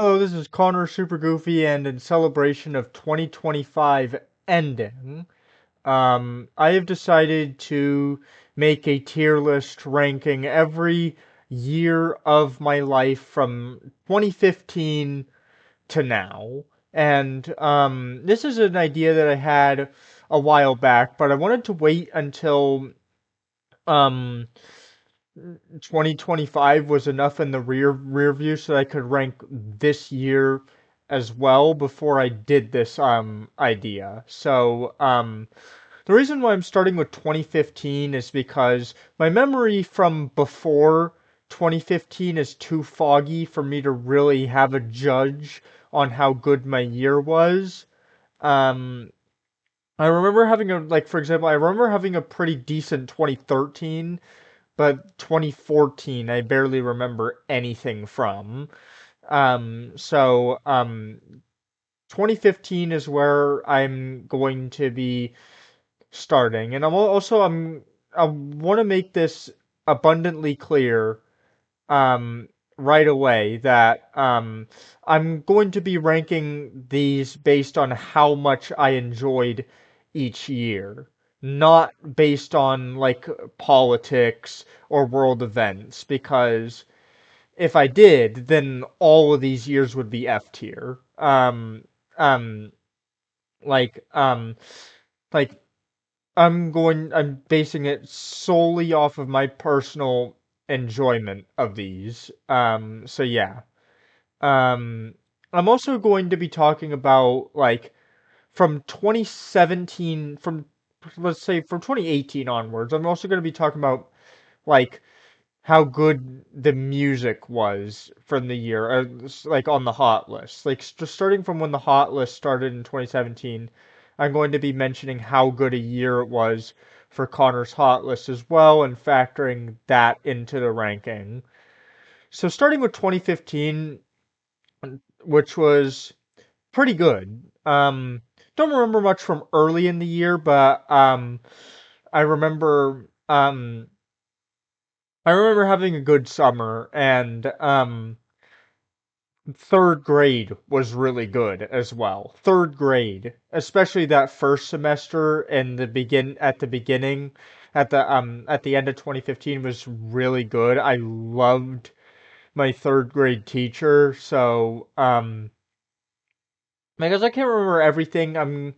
Hello, this is Connor Super Goofy, and in celebration of 2025 ending, I have decided to make a tier list ranking every year of my life from 2015 to now. And this is an idea that I had a while back, but I wanted to wait until um 2025 was enough in the rear view so I could rank this year as well before I did this idea. So the reason why I'm starting with 2015 is because my memory from before 2015 is too foggy for me to really have a judge on how good my year was. Um I remember having for example, I remember having a pretty decent 2013, but 2014 I barely remember anything from. So 2015 is where I'm going to be starting, and I want to make this abundantly clear um right away that I'm going to be ranking these based on how much I enjoyed each year, not based on like politics or world events, because if I did, then all of these years would be F tier. Um, like, um, like I'm basing it solely off of my personal enjoyment of these. So yeah. Um, I'm also going to be talking about like from 2017, from let's say from 2018 onwards. I'm also going to be talking about like how good the music was from the year, like on the hot list. Like just starting from when the hot list started in 2017, I'm going to be mentioning how good a year it was for Connor's hot list as well, and factoring that into the ranking. So starting with 2015, which was pretty good. Don't remember much from early in the year, but I remember I remember having a good summer, and third grade was really good as well. Third grade, especially that first semester and the beginning at the end of 2015 was really good. I loved my third grade teacher, so because I can't remember everything, I'm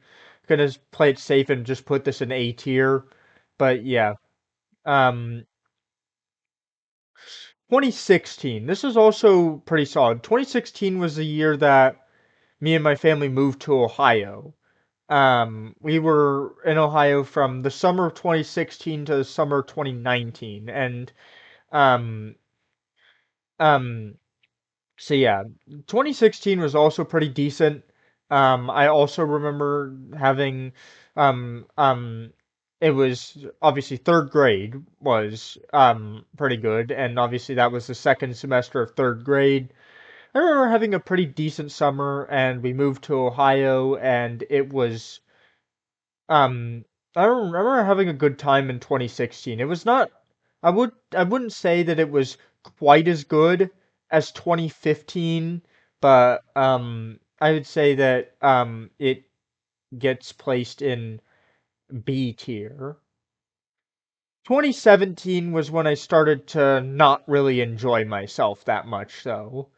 gonna play it safe and just put this in A tier. But yeah. Um 2016. This is also pretty solid. 2016 was the year that me and my family moved to Ohio. We were in Ohio from the summer of 2016 to the summer of 2019, and um, um, so yeah, 2016 was also pretty decent. I also remember having, um, um, it was obviously third grade was pretty good, and obviously that was the second semester of third grade. I remember having a pretty decent summer, and we moved to Ohio, and it was um, I remember having a good time in 2016. It was not, I wouldn't say that it was quite as good as 2015, but I would say that it gets placed in B tier. 2017 was when I started to not really enjoy myself that much, though.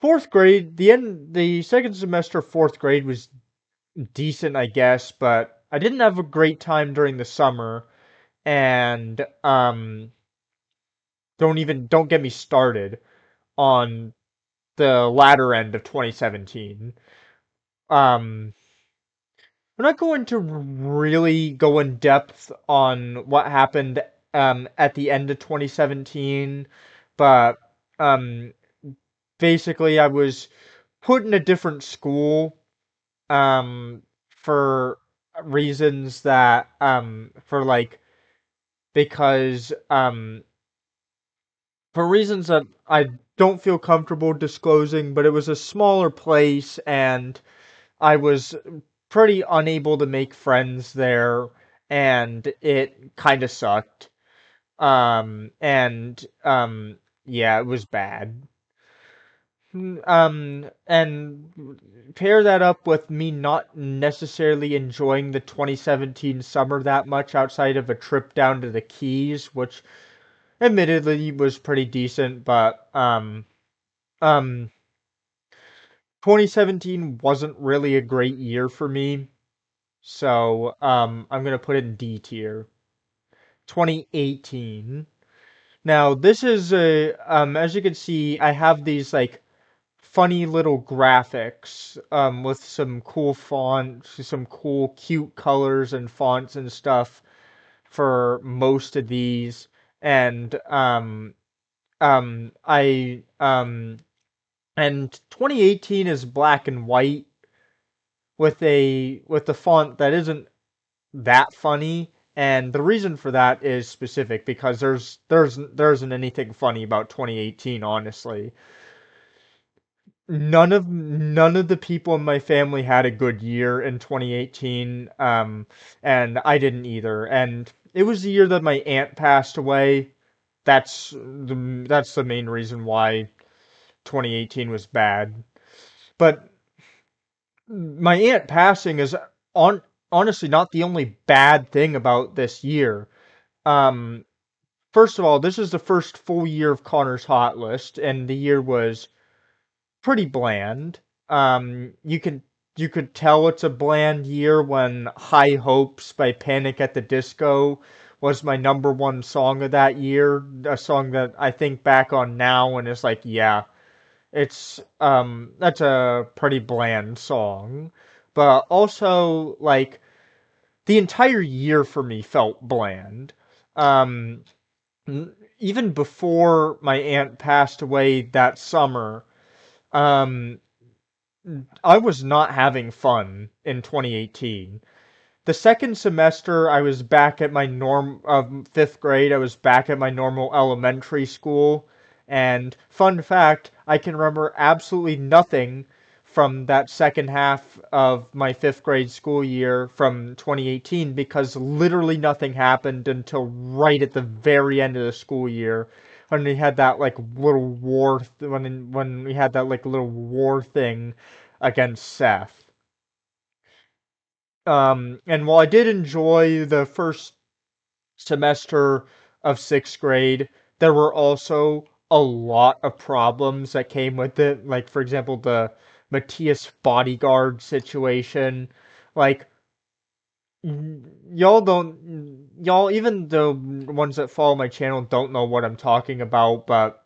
Fourth grade, the second semester of fourth grade was decent, I guess, but I didn't have a great time during the summer, and don't get me started on the latter end of 2017. Um, I'm not going to really go in depth on what happened at the end of 2017, but um basically I was put in a different school um for reasons that for like because for reasons that I don't feel comfortable disclosing, but it was a smaller place and I was pretty unable to make friends there, and it kind of sucked. And yeah, it was bad. And pair that up with me not necessarily enjoying the 2017 summer that much outside of a trip down to the Keys, which admittedly was pretty decent, but um 2017 wasn't really a great year for me. So I'm gonna put it in D tier. 2018. Now this is a as you can see, I have these like funny little graphics with some cool fonts, some cool cute colors and fonts and stuff for most of these. And I and 2018 is black and white with a font that isn't that funny. And the reason for that is specific because there isn't anything funny about 2018, honestly. None of the people in my family had a good year in 2018, and I didn't either. And it was the year that my aunt passed away. That's the main reason why 2018 was bad. But my aunt passing is on honestly not the only bad thing about this year. Um, First of all, this is the first full year of Connor's Hot List, and the year was pretty bland. You could tell it's a bland year when High Hopes by Panic at the Disco was my number one song of that year. A song that I think back on now and it's like, yeah, it's that's a pretty bland song. But also like the entire year for me felt bland. Um Even before my aunt passed away that summer, um I was not having fun in 2018. The second semester, I was back at my fifth grade. I was back at my normal elementary school. And fun fact, I can remember absolutely nothing from that second half of my fifth grade school year from 2018 because literally nothing happened until right at the very end of the school year when we had that like little when we had that like little war thing against Seth. And while I did enjoy the first semester of sixth grade, there were also a lot of problems that came with it. Like, for example, the Matthias bodyguard situation. Like, y'all, even the ones that follow my channel don't know what I'm talking about, but,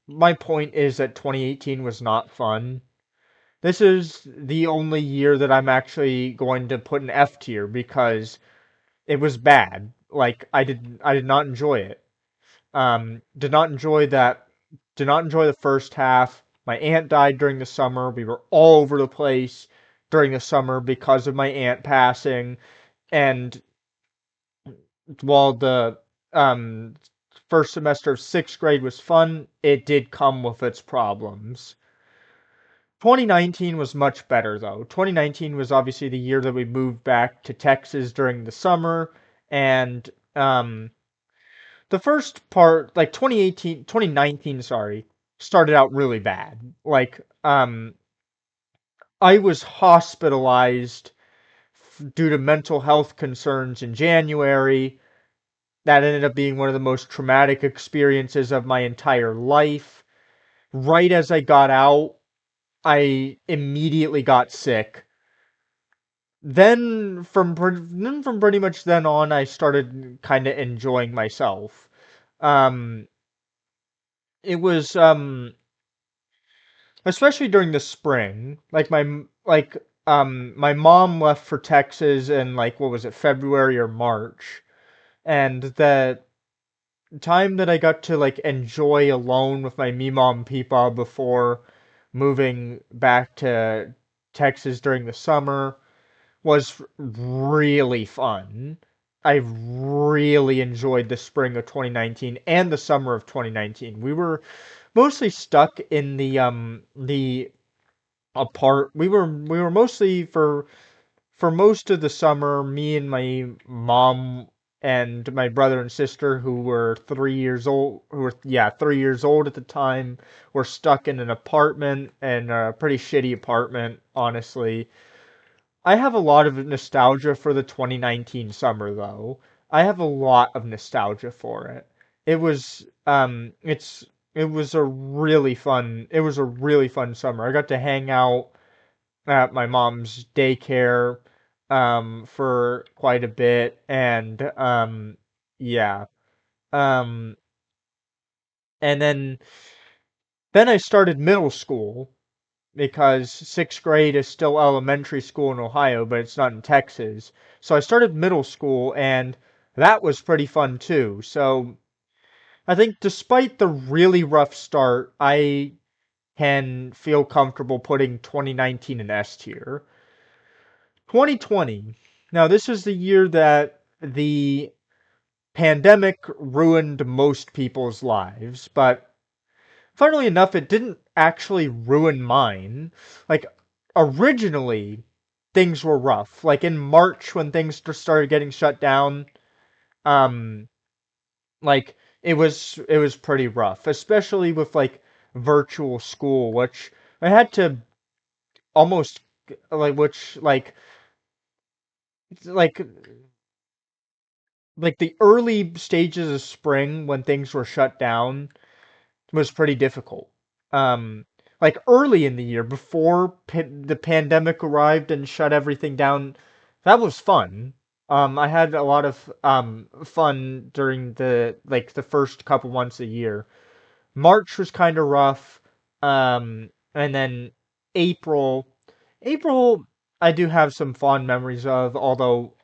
my point is that 2018 was not fun. This is the only year that I'm actually going to put an F tier because it was bad. Like I did not enjoy it. Did not enjoy that. Did not enjoy the first half. My aunt died during the summer. We were all over the place during the summer because of my aunt passing. And while the um first semester of sixth grade was fun, it did come with its problems. 2019 was much better though. 2019 was obviously the year that we moved back to Texas during the summer, and the first part, like 2019, sorry, started out really bad. Like I was hospitalized due to mental health concerns in January. That ended up being one of the most traumatic experiences of my entire life. Right as I got out, I immediately got sick. Then from pretty much then on, I started kind of enjoying myself. Um, it was especially during the spring, my mom left for Texas in like what was it, February or March, and the time that I got to like enjoy alone with my me mom peepaw before moving back to Texas during the summer was really fun. I really enjoyed the spring of 2019 and the summer of 2019. We were mostly stuck in the apart. We were mostly for most of the summer, me and my mom and my brother and sister, who were 3 years old, who were, yeah, 3 years old at the time, were stuck in an apartment, and a pretty shitty apartment, honestly. I have a lot of nostalgia for the 2019 summer, though. I have a lot of nostalgia for it. It was, it was a really fun summer. I got to hang out at my mom's daycare, for quite a bit, and, yeah. Um, and then I started middle school, because sixth grade is still elementary school in Ohio, but it's not in Texas. So I started middle school, and that was pretty fun too. So I think despite the really rough start, I can feel comfortable putting 2019 in S tier. 2020. Now, this is the year that the pandemic ruined most people's lives, but funnily enough, it didn't actually ruin mine. Like, originally, things were rough. Like, in March, when things started getting shut down, um, like, it was pretty rough, especially with, like, virtual school, which I had to almost, like, the early stages of spring when things were shut down was pretty difficult. Um, like early in the year, before the pandemic arrived and shut everything down, that was fun. I had a lot of fun during the first couple months a year. March was kind of rough, and then April. April, I do have some fond memories of, although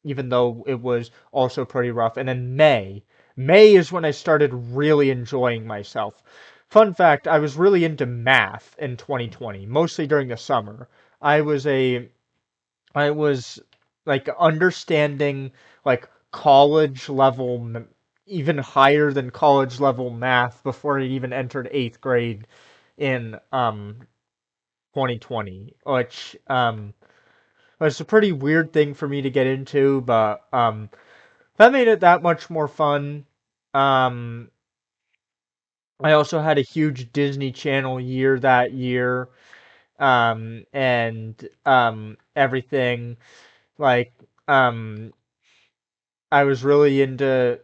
even though it was also pretty rough. And then May. May is when I started really enjoying myself. Fun fact, I was really into math in 2020, mostly during the summer. I was a I was like understanding like college level, even higher than college level math before I even entered eighth grade in 2020, which was a pretty weird thing for me to get into, but that made it that much more fun. Um, I also had a huge Disney Channel year that year, and everything like um I was really into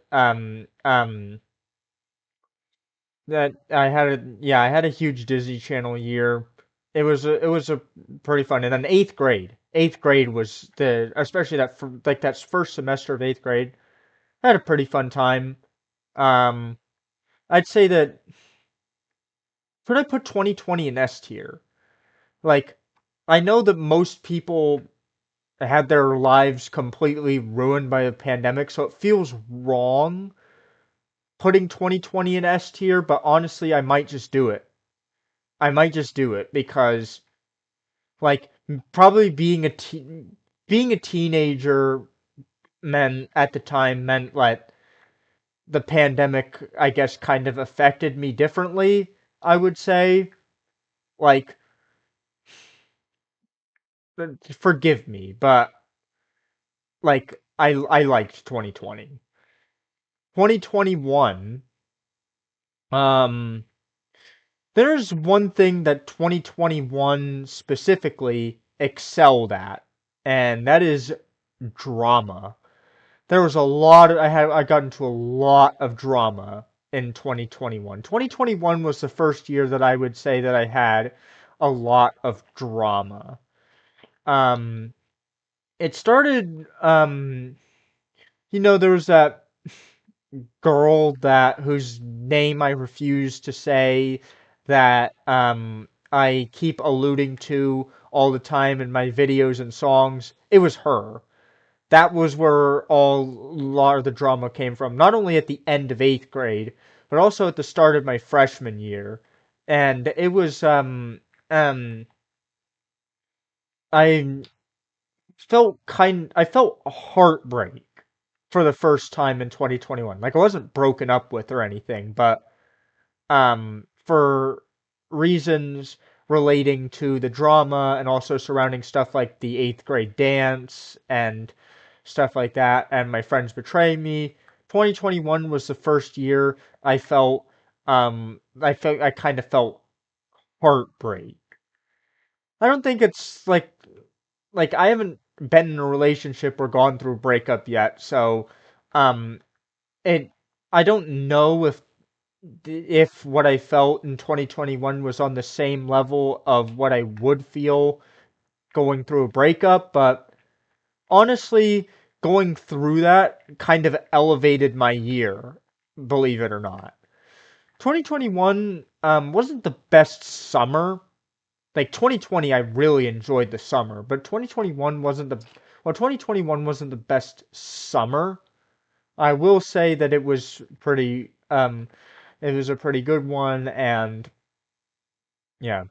that I had a huge Disney Channel year. It was a pretty fun. And then eighth grade. Eighth grade was the especially that first semester of eighth grade. I had a pretty fun time. Um, I'd say that could I put 2020 in S tier? Like, I know that most people had their lives completely ruined by the pandemic, so it feels wrong putting 2020 in S tier, but honestly, I might just do it. I might just do it because, like, probably being a teenager meant at the time meant like the pandemic, I guess, kind of affected me differently, I would say. Like, forgive me, but like I liked 2020. 2021, um there's one thing that 2021 specifically excelled at, and that is drama. There was a lot of, I got into a lot of drama in 2021. 2021 was the first year that I would say that I had a lot of drama. Um it started, there was that girl that whose name I refuse to say, that I keep alluding to all the time in my videos and songs. It was her. That was where a lot of the drama came from. Not only at the end of eighth grade, but also at the start of my freshman year. And it was um I I felt heartbreak for the first time in 2021. Like, I wasn't broken up with or anything, but for reasons relating to the drama and also surrounding stuff like the eighth grade dance and stuff like that, and my friends betray me. 2021 was the first year I kind of felt heartbreak. I don't think it's like I haven't been in a relationship or gone through a breakup yet, so um it I don't know if what I felt in 2021 was on the same level of what I would feel going through a breakup, but honestly, going through that kind of elevated my year, believe it or not. 2021 wasn't the best summer. Like 2020, I really enjoyed the summer, but 2021 wasn't the best summer. I will say that it was a pretty good one, and yeah,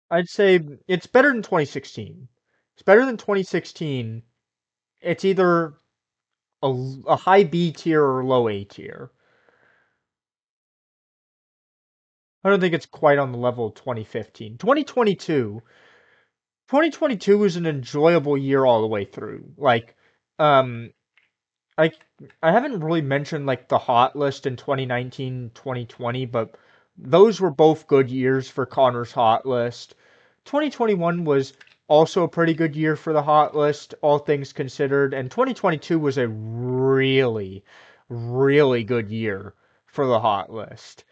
I'd say it's better than 2016. It's better than 2016. It's either a high B tier or low A tier. I don't think it's quite on the level of 2015. 2022 was an enjoyable year all the way through. Um, I I haven't really mentioned like the hot list in 2019, 2020, but those were both good years for Connor's hot list. 2021 was also a pretty good year for the hot list, all things considered, and 2022 was a really, really good year for the hot list.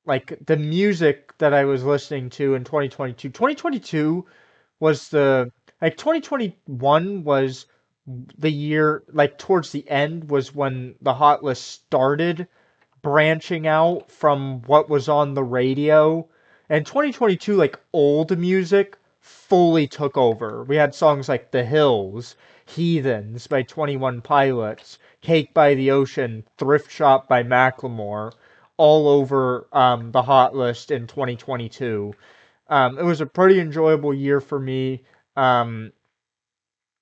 Like the music that I was listening to in 2022 was the like 2021 was the year like towards the end was when the hot list started branching out from what was on the radio. And 2022, like old music fully took over. We had songs like The Hills, Heathens by 21 Pilots, Cake by the Ocean, Thrift Shop by Macklemore, all over the hot list in 2022. It was a pretty enjoyable year for me. Um,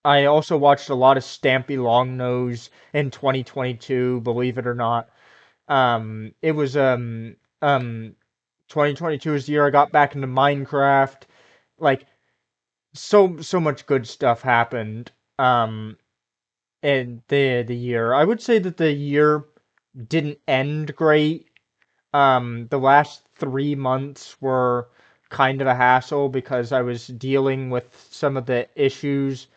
I also watched a lot of Stampy Longnose in 2022, believe it or not. It was 2022 is the year I got back into Minecraft. Like so much good stuff happened in the year. I would say that the year didn't end great. The last 3 months were kind of a hassle because I was dealing with some of the issues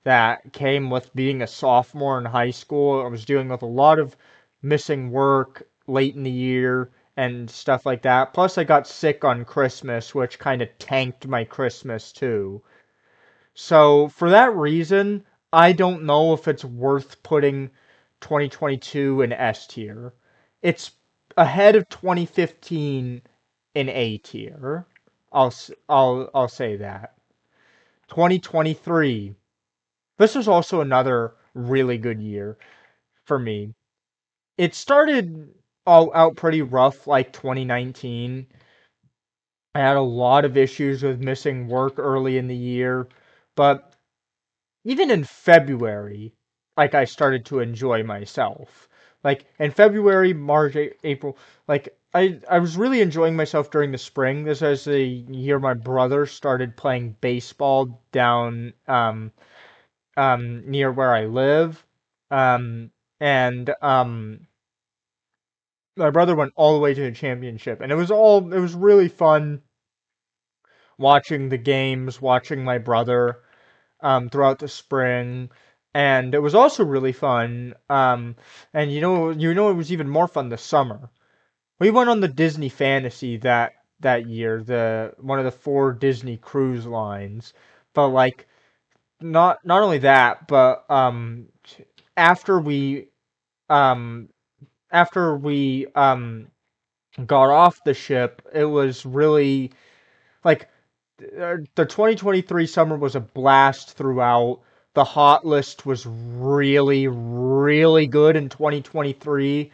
that came with being a sophomore in high school. I was dealing with a lot of missing work late in the year and stuff like that. Plus, I got sick on Christmas, which kind of tanked my Christmas too. So, for that reason, I don't know if it's worth putting 2022 in S tier. It's ahead of 2015 in A tier. I'll say that. 2023. This was also another really good year for me. It started all out pretty rough like 2019. I had a lot of issues with missing work early in the year, but even in February, like I started to enjoy myself. Like in February, March, April, like I was really enjoying myself during the spring. This was the year my brother started playing baseball down near where I live. Um and my brother went all the way to the championship, and it was really fun watching the games, watching my brother throughout the spring, and it was also really fun. And it was even more fun this summer. We went on the Disney Fantasy that year, the one of the four Disney cruise lines. But like not only that, but after we um after we got off the ship, it was really like the 2023 summer was a blast throughout. The hot list was really, really good in 2023.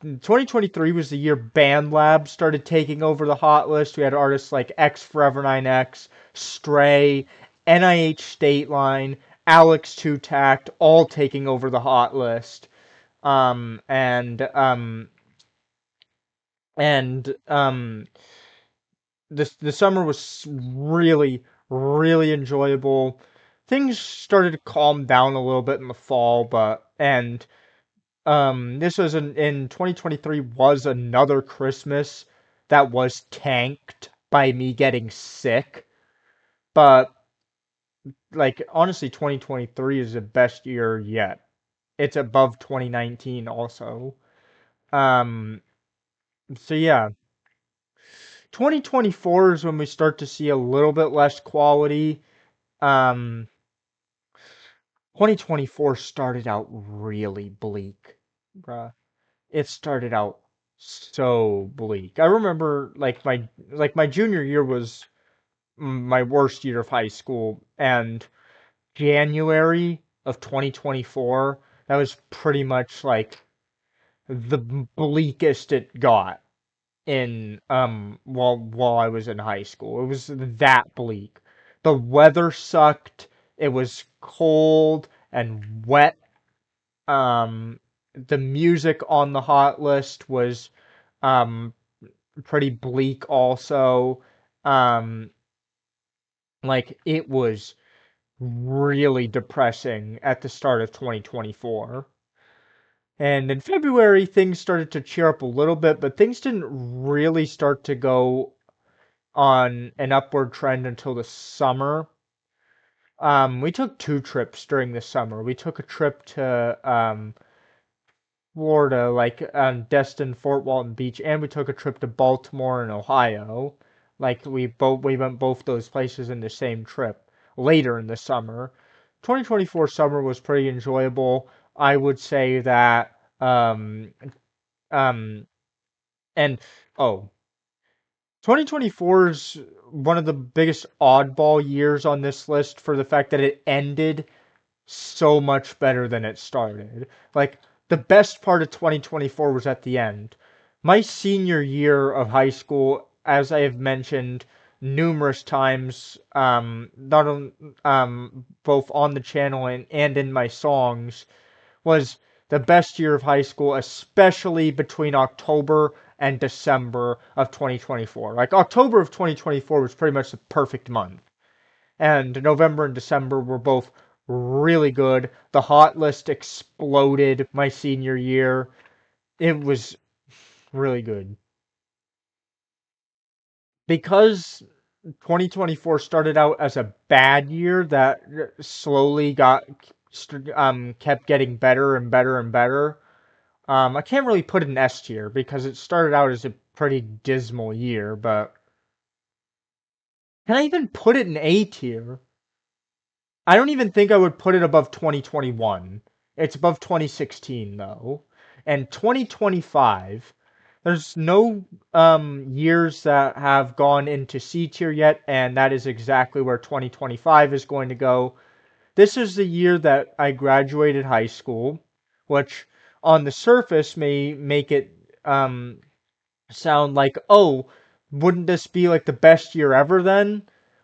2023 was the year BandLab started taking over the hot list. We had artists like X Forever 9X, Stray, NIH State Line, Alex Two Tact, all taking over the hot list. Um, and um, and the summer was really really enjoyable. Things started to calm down a little bit in the fall, but and this was in 2023 was another Christmas that was tanked by me getting sick. But like honestly, 2023 is the best year yet. It's above 2019 also. Um, so yeah, 2024 is when we start to see a little bit less quality. Um, 2024 started out really bleak, bruh. It started out so bleak. I remember like my junior year was my worst year of high school, and January of 2024, that was pretty much like the bleakest it got in while I was in high school. It was that bleak. The weather sucked. It was cold and wet. The music on the hot list was um pretty bleak also. Um like it was really depressing at the start of 2024. And in February, things started to cheer up a little bit, but things didn't really start to go on an upward trend until the summer. We took two trips during the summer. We took a trip to Florida, like Destin, Fort Walton Beach, and we took a trip to Baltimore and Ohio. Like we went both those places in the same trip later in the summer. 2024 summer was pretty enjoyable. I would say that um and oh 2024 is one of the biggest oddball years on this list for the fact that it ended so much better than it started. Like, the best part of 2024 was at the end. My senior year of high school, as I have mentioned numerous times, not on, both on the channel and in my songs, was the best year of high school, especially between October and December of 2024. Like, October of 2024 was pretty much the perfect month, and November and December were both really good. The hot list exploded my senior year. It was really good. Because 2024 started out as a bad year that slowly kept getting better and better and better. I can't really put it in S tier because it started out as a pretty dismal year, but can I even put it in A tier? I don't even think I would put it above 2021. It's above 2016 though. And 2025, there's no years that have gone into C tier yet, and that is exactly where 2025 is going to go. This is the year that I graduated high school, which on the surface may make it sound like, oh, wouldn't this be like the best year ever then?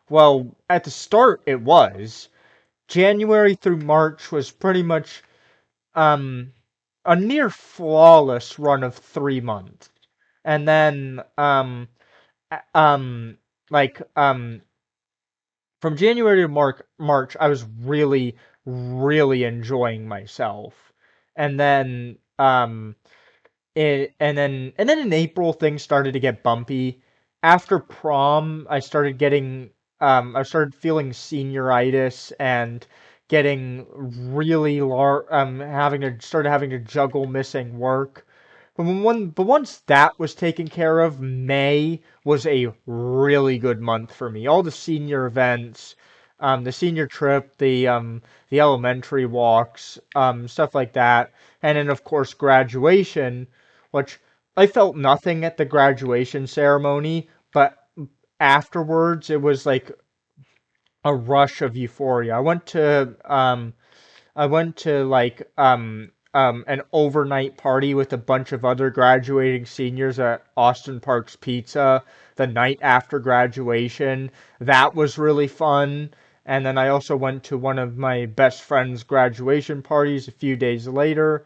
Well, at the start it was. January through March was pretty much um a near flawless run of 3 months. And then a- um like from January to March I was really enjoying myself. And then and then in April things started to get bumpy. After prom, I started feeling senioritis and getting really having to juggle missing work. But once that was taken care of, May was a really good month for me. All the senior events, the senior trip, the elementary walks, stuff like that, and then of course graduation, which I felt nothing at the graduation ceremony, but afterwards it was like a rush of euphoria. I went to like an overnight party with a bunch of other graduating seniors at Austin Parks Pizza the night after graduation. That was really fun. And then I also went to one of my best friend's graduation parties a few days later.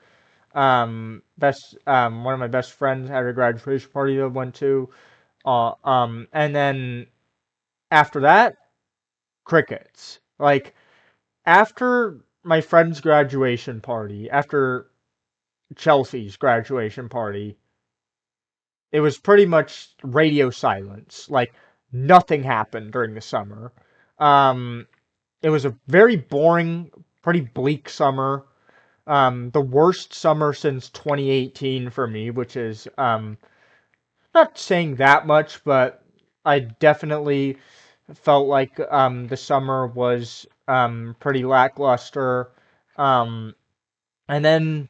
One of my best friends had a graduation party that I went to. And then after that, crickets. Like after my friend's graduation party, after Chelsea's graduation party, it was pretty much radio silence. Like nothing happened during the summer. Um, it was a very boring, pretty bleak summer. The worst summer since 2018 for me, which is not saying that much, but I definitely felt like the summer was pretty lackluster. Um, and then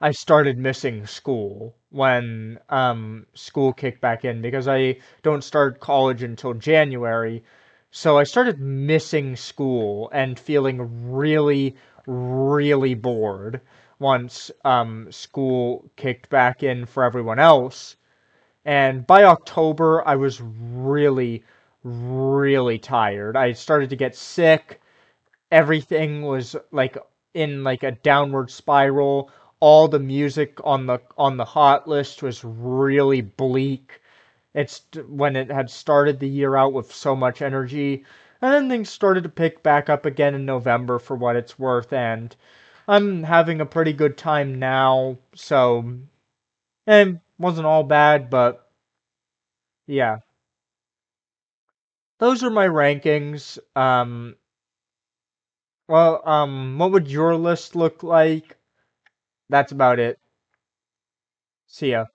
I started missing school when school kicked back in because I don't start college until January. So I started missing school and feeling really, really bored once school kicked back in for everyone else. And by October, I was really, really tired. I started to get sick. Everything was like in like a downward spiral. All the music on the hot list was really bleak. It's when it had started the year out with so much energy, and then things started to pick back up again in November for what it's worth, and I'm having a pretty good time now. So, it wasn't all bad, but yeah, those are my rankings. What would your list look like? That's about it. See ya.